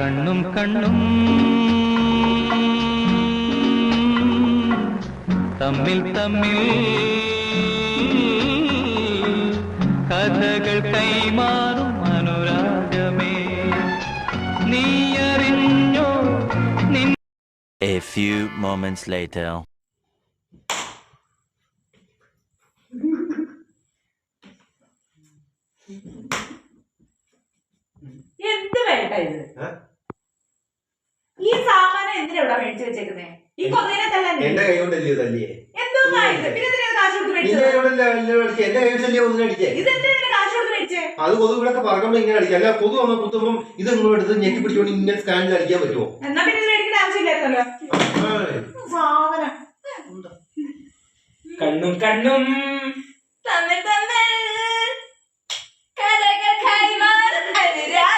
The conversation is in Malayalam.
കണ്ണും കണ്ണും തമ്മിൽ തമ്മിൽ കഥകൾ കൈമാറും അനുരാഗമേ നീ അറിഞ്ഞോ. A few moments later. എന്ത് വേണ്ട ഇത്? ഈ സാമാനം എന്തിനാ ഇവിടെ മേടിച്ചു വെച്ചേക്കുന്നേ? ഈ കൊന്നിനെ തല്ലാൻ എന്റെ കൈ കൊണ്ടല്ലേ തല്ലിയേ? എന്തോന്നാ ഇത്? പിന്നെ എന്തിനാ കാശ് കൊടുത്ത് മേടിച്ചത്? എന്റെ കൈ വെച്ചല്ലേ ഒന്നും അടിച്ചേ? ഇതെന്തിനാ കാശ് കൊടുത്ത് മേടിച്ചേ? അത് കൊതുകളൊക്കെ പറക്കുമ്പോ ഇങ്ങനെ അടിക്കാം. അല്ല കൊതു വന്ന് കുത്തുമ്പം ഇത് ഇങ്ങോട്ട് എടുത്ത് ഞെക്കി പിടിച്ചോണ്ട് ഇങ്ങനെ സ്കാനിൽ അടിക്കാൻ പറ്റുമോ? എന്നാ പിന്നെ ഇത് മേടിക്കേണ്ട ആവശ്യമില്ലായിരുന്നല്ലോ. സാധനം കണ്ണും കണ്ണും തമ്മിൽ തമ്മിൽ കഥകൾ കൈമാറും അനുരാഗമേ.